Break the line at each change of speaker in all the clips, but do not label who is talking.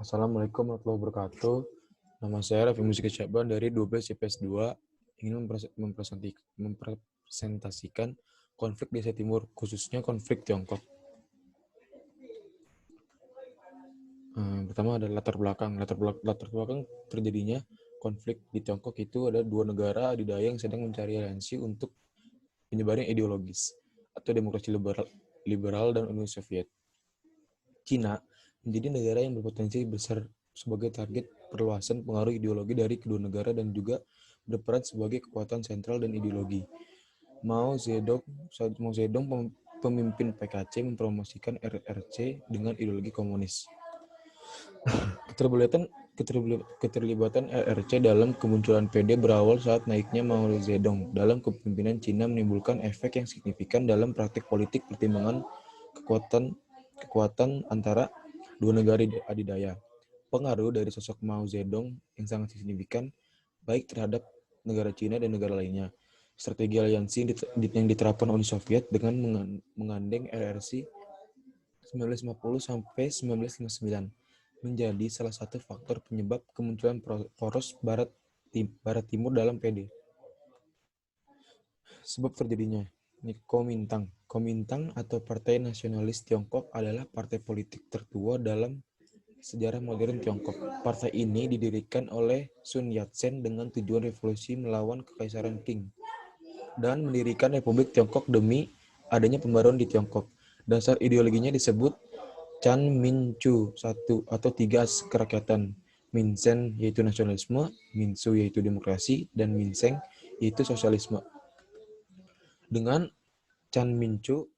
Assalamualaikum warahmatullahi wabarakatuh. Nama saya Raffi Musika Syakban dari 12 IPS 2 ingin mempresentasikan konflik di Asia Timur, khususnya konflik Tiongkok. Pertama ada latar belakang. Latar belakang terjadinya konflik di Tiongkok itu ada dua negara adidaya yang sedang mencari aliansi untuk penyebaran ideologis atau demokrasi liberal dan Uni Soviet. Cina menjadi negara yang berpotensi besar sebagai target perluasan pengaruh ideologi dari kedua negara dan juga berperan sebagai kekuatan sentral dan ideologi. Mao Zedong, pemimpin PKC, mempromosikan RRC dengan ideologi komunis. Keterlibatan RRC dalam kemunculan PD berawal saat naiknya Mao Zedong dalam kepemimpinan Cina menimbulkan efek yang signifikan dalam praktik politik pertimbangan kekuatan antara dua negara adidaya. Pengaruh dari sosok Mao Zedong yang sangat signifikan baik terhadap negara Cina dan negara lainnya. Strategi aliansi yang diterapkan Uni Soviet dengan menggandeng RRC 1950 sampai 1959 menjadi salah satu faktor penyebab kemunculan poros Barat Timur dalam PD. Sebab terjadinya Kuomintang atau Partai Nasionalis Tiongkok adalah partai politik tertua dalam sejarah modern Tiongkok. Partai ini didirikan oleh Sun Yat-sen dengan tujuan revolusi melawan Kekaisaran Qing dan mendirikan Republik Tiongkok demi adanya pembaruan di Tiongkok. Dasar ideologinya disebut Chan Min-chu 1 atau 3 kerakyatan. Min-sen yaitu nasionalisme, Min-su yaitu demokrasi, dan Min-seng yaitu sosialisme. Dengan Chan Min-chu,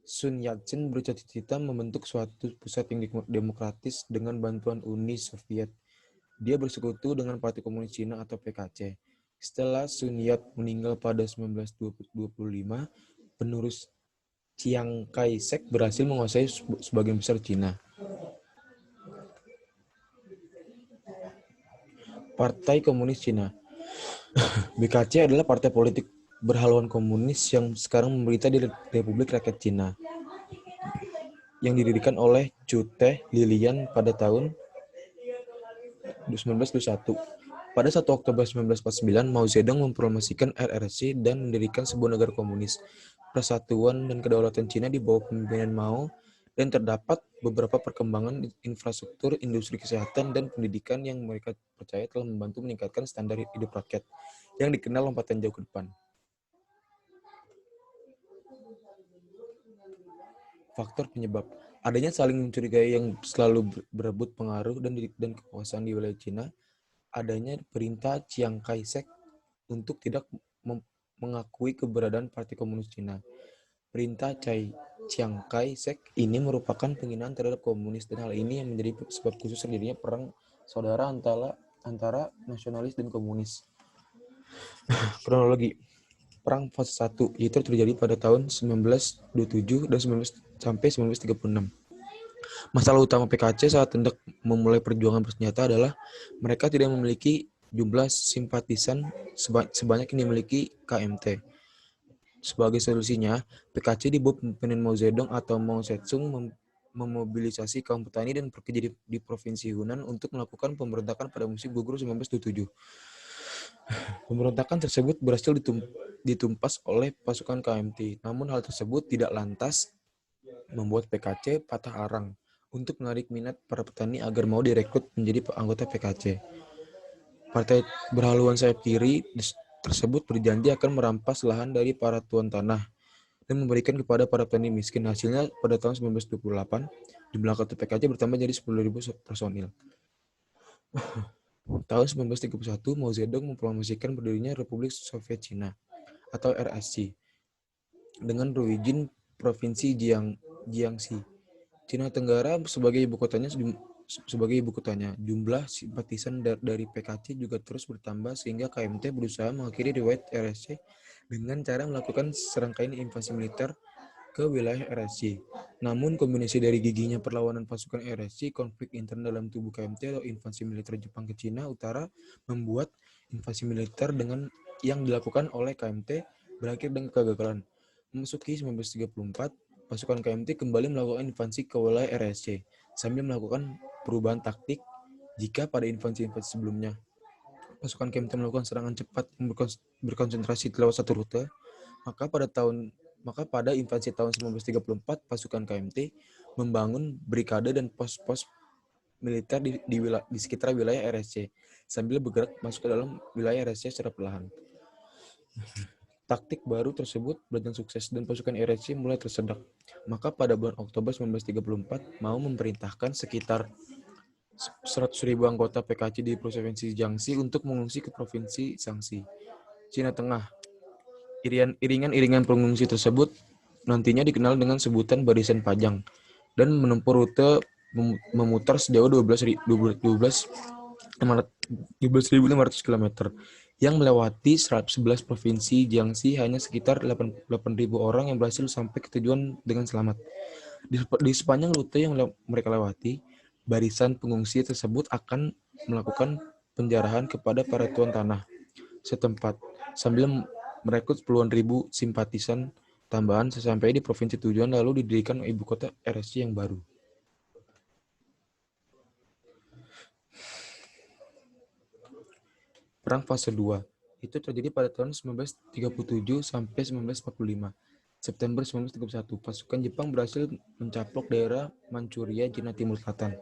Sun Yat-sen bercita-cita membentuk suatu pusat yang demokratis dengan bantuan Uni Soviet. Dia bersekutu dengan Partai Komunis Cina atau PKC. Setelah Sun Yat meninggal pada 1925, penerus Chiang Kai-shek berhasil menguasai sebagian besar Cina. Partai Komunis Cina BKC adalah partai politik berhaluan komunis yang sekarang memerintah di Republik Rakyat Cina, yang didirikan oleh Chu Te Lilian pada tahun 1921. Pada 1 Oktober 1949, Mao Zedong mempromosikan RRC dan mendirikan sebuah negara komunis. Persatuan dan kedaulatan Cina di bawah kepemimpinan Mao, dan terdapat beberapa perkembangan infrastruktur, industri kesehatan, dan pendidikan yang mereka percaya telah membantu meningkatkan standar hidup rakyat, yang dikenal lompatan jauh ke depan. Faktor penyebab adanya saling mencurigai yang selalu berebut pengaruh dan kekuasaan di wilayah Cina, adanya perintah Chiang Kai-shek untuk tidak mengakui keberadaan Partai Komunis Cina. Perintah Chiang Kai-shek ini merupakan penghinaan terhadap komunis, dan hal ini yang menjadi sebab khusus terjadinya perang saudara antara nasionalis dan komunis. Kronologi Perang fase 1, yaitu terjadi pada tahun 1927 dan 1936. Masalah utama PKC saat hendak memulai perjuangan bersenjata adalah mereka tidak memiliki jumlah simpatisan sebanyak yang dimiliki KMT. Sebagai solusinya, PKC di bawah pimpinan Mao Zedong atau Mao Zedong memobilisasi kaum petani dan pekerja di Provinsi Hunan untuk melakukan pemberontakan pada musim gugur 1927. Pemberontakan tersebut berhasil ditumpas oleh pasukan KMT, namun hal tersebut tidak lantas membuat PKC patah arang untuk menarik minat para petani agar mau direkrut menjadi anggota PKC. Partai berhaluan sayap kiri tersebut berjanji akan merampas lahan dari para tuan tanah dan memberikan kepada para petani miskin. Hasilnya pada tahun 1928, jumlah anggota PKC bertambah jadi 10.000 personil. Tahun 1931, Mao Zedong mempromosikan berdirinya Republik Soviet Cina atau RSC dengan Ruijin Provinsi Jiangxi, Cina Tenggara sebagai ibu kotanya. Jumlah simpatisan dari PKC juga terus bertambah sehingga KMT berusaha mengakhiri riwayat RSC dengan cara melakukan serangkaian invasi militer ke wilayah RSC. Namun kombinasi dari gigihnya perlawanan pasukan RSC, konflik intern dalam tubuh KMT atau invasi militer Jepang ke Cina Utara membuat invasi militer yang dilakukan oleh KMT berakhir dengan kegagalan. Memasuki 1934, pasukan KMT kembali melakukan invasi ke wilayah RSC sambil melakukan perubahan taktik jika pada invasi-invasi sebelumnya pasukan KMT melakukan serangan cepat yang berkonsentrasi lewat satu rute, maka pada invasi tahun 1934 pasukan KMT membangun brigade dan pos-pos militer di sekitar wilayah RSC sambil bergerak masuk ke dalam wilayah RSC secara perlahan. Taktik baru tersebut berjalan sukses dan pasukan RSC mulai tersedak. Maka pada bulan Oktober 1934 mau memerintahkan sekitar 100.000 anggota PKC di Provinsi Jiangxi untuk mengungsi ke Provinsi Shaanxi, Cina Tengah. Iringan-iringan pengungsi tersebut nantinya dikenal dengan sebutan barisan Pajang dan menempuh rute memutar sejauh 12.500 km yang melewati 11 provinsi Jiangxi. Hanya sekitar 8.000 orang yang berhasil sampai ke tujuan dengan selamat. Di sepanjang rute yang mereka lewati, barisan pengungsi tersebut akan melakukan penjarahan kepada para tuan tanah setempat sambil merekrut puluhan ribu simpatisan tambahan. Sesampai di provinsi tujuan lalu didirikan ibu kota RSC yang baru. Perang fase 2 itu terjadi pada tahun 1937 sampai 1945. September 1931, pasukan Jepang berhasil mencaplok daerah Manchuria, Cina Timur Selatan.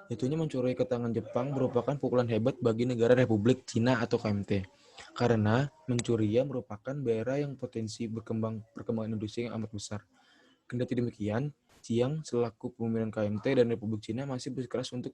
Jatuhnya Manchuria ke tangan Jepang merupakan pukulan hebat bagi negara Republik Cina atau KMT. Karena Manchuria merupakan daerah yang potensi perkembangan industri yang amat besar. Kendati demikian, Chiang selaku pimpinan KMT dan Republik Cina masih bersikeras untuk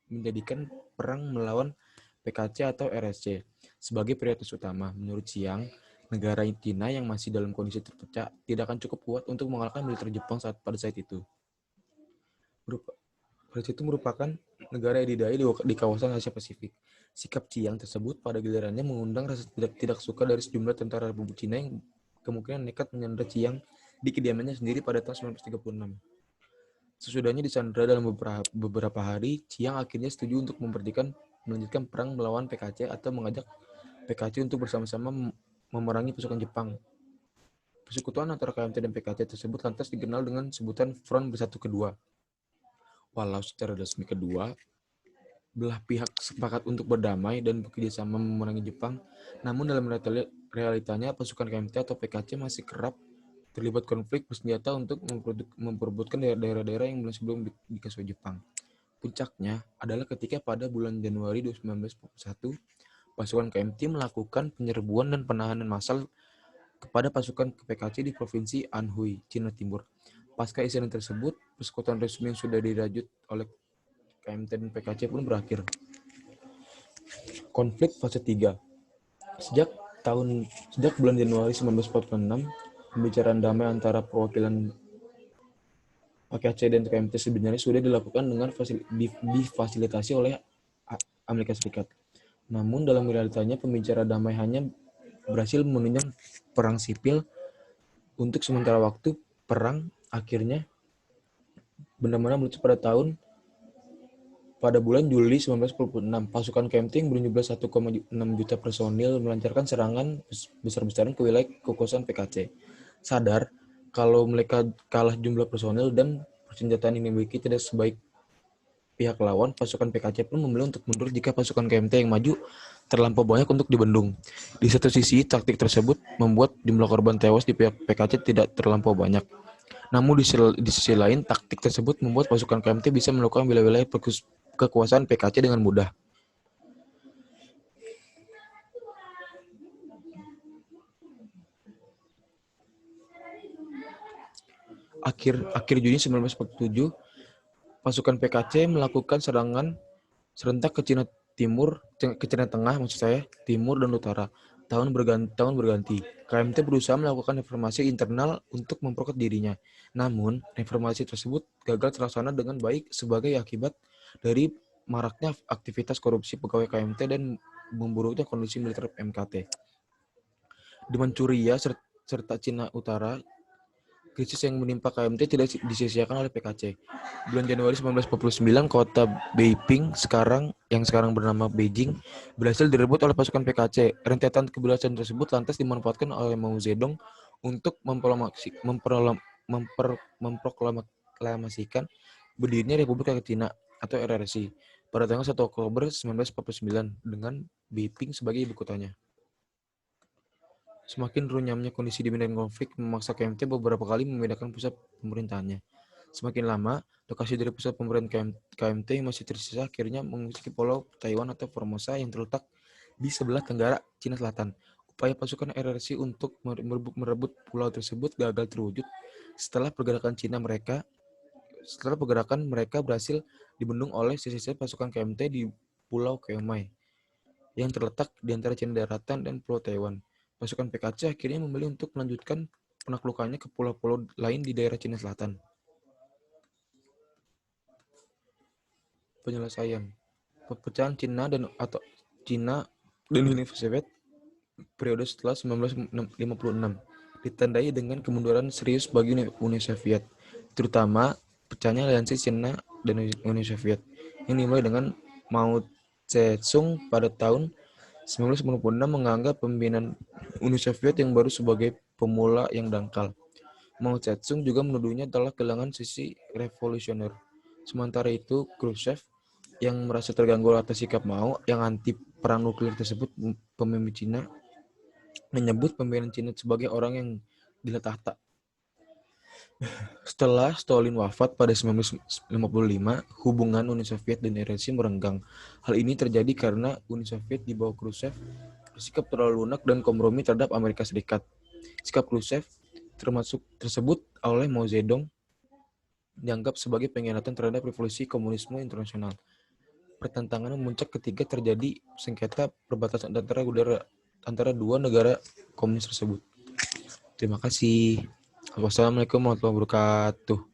menjadikan perang melawan PKC atau RSC sebagai prioritas utama. Menurut Chiang, negara Cina yang masih dalam kondisi terpecah tidak akan cukup kuat untuk mengalahkan militer Jepang pada saat itu. British itu merupakan negara adidaya di kawasan Asia Pasifik. Sikap Chiang tersebut pada gilirannya mengundang rasa tidak suka dari sejumlah tentara Republik Cina yang kemungkinan nekat menyandra Chiang di kediamannya sendiri pada tahun 1936. Sesudahnya disandra dalam beberapa hari, Chiang akhirnya setuju untuk melanjutkan perang melawan PKC atau mengajak PKC untuk bersama-sama memerangi pasukan Jepang. Persekutuan antara KMT dan PKC tersebut lantas dikenal dengan sebutan Front Bersatu Kedua. Walau secara resmi kedua belah pihak sepakat untuk berdamai dan bekerjasama memerangi Jepang, namun dalam realitanya pasukan KMT atau PKC masih kerap terlibat konflik bersenjata untuk memperebutkan daerah-daerah yang sebelum dikuasai Jepang. Puncaknya adalah ketika pada bulan Januari 1941, pasukan KMT melakukan penyerbuan dan penahanan massal kepada pasukan PKC di Provinsi Anhui, Cina Timur. Pasca insiden tersebut, persekutuan resmi yang sudah dirajut oleh KMT dan PKC pun berakhir. Konflik fase 3. Sejak bulan Januari 1946, pembicaraan damai antara perwakilan PKC dan KMT sebenarnya sudah dilakukan dengan difasilitasi oleh Amerika Serikat. Namun dalam realitanya pembicaraan damai hanya berhasil menunjang perang sipil untuk sementara waktu. Perang akhirnya benar-benar meletus pada bulan Juli 1946. Pasukan KMT yang berjumlah 1,6 juta personil melancarkan serangan besar-besaran ke wilayah kekuasaan PKC. Sadar kalau mereka kalah jumlah personil dan persenjataan yang dimiliki tidak sebaik pihak lawan, pasukan PKC pun memilih untuk mundur jika pasukan KMT yang maju terlampau banyak untuk dibendung. Di satu sisi, taktik tersebut membuat jumlah korban tewas di pihak PKC tidak terlampau banyak. Namun di sisi lain, taktik tersebut membuat pasukan KMT bisa melakukan wilayah-wilayah kekuasaan PKC dengan mudah. Akhir Juni 1947, pasukan PKC melakukan serangan serentak ke Cina Tengah, Timur dan Utara. Tahun berganti. KMT berusaha melakukan reformasi internal untuk memperkuat dirinya. Namun, reformasi tersebut gagal terlaksana dengan baik sebagai akibat dari maraknya aktivitas korupsi pegawai KMT dan memburuknya kondisi militer MKT. Di Manchuria serta Cina Utara, krisis yang menimpa KMT tidak disia-siakan oleh PKC. Bulan Januari 1949, kota Beiping yang sekarang bernama Beijing berhasil direbut oleh pasukan PKC. Rentetan keberhasilan tersebut lantas dimanfaatkan oleh Mao Zedong untuk memproklamasikan berdirinya Republik Rakyat Cina. atau RRC pada tanggal 1 Oktober 1949 dengan Beiping sebagai ibu kotanya. Semakin runyamnya kondisi di medan konflik memaksa KMT beberapa kali memindahkan pusat pemerintahannya. Semakin lama, lokasi dari pusat pemerintahan KMT yang masih tersisa akhirnya mengusik Pulau Taiwan atau Formosa yang terletak di sebelah tenggara Cina Selatan. Upaya pasukan RRC untuk merebut pulau tersebut gagal terwujud setelah pergerakan mereka berhasil dibendung oleh sisa-sisa pasukan KMT di Pulau Keomai yang terletak di antara Cina Daratan dan Pulau Taiwan. Pasukan PKC akhirnya memilih untuk melanjutkan penaklukannya ke pulau-pulau lain di daerah Cina Selatan. Penyelesaian perpecahan Cina dan Uni Soviet periode setelah 1956 ditandai dengan kemunduran serius bagi Uni Soviet, terutama pecahnya aliansi Cina dan Uni Soviet yang dimulai dengan Mao Tse-tung pada tahun 1996 menganggap pembinaan Uni Soviet yang baru sebagai pemula yang dangkal. Mao Tse-tung juga menuduhnya telah kehilangan sisi revolusioner. Sementara itu, Khrushchev yang merasa terganggu atas sikap Mao yang anti perang nuklir tersebut, pemimpin Cina menyebut pembinaan Cina sebagai orang yang gila tahta. Setelah Stalin wafat pada 1955, hubungan Uni Soviet dan RRC merenggang. Hal ini terjadi karena Uni Soviet di bawah Khrushchev bersikap terlalu lunak dan kompromi terhadap Amerika Serikat. Sikap Khrushchev tersebut oleh Mao Zedong dianggap sebagai pengkhianatan terhadap revolusi komunisme internasional. Pertentangan memuncak ketika terjadi sengketa perbatasan antara dua negara komunis tersebut. Terima kasih. Wassalamualaikum warahmatullahi wabarakatuh.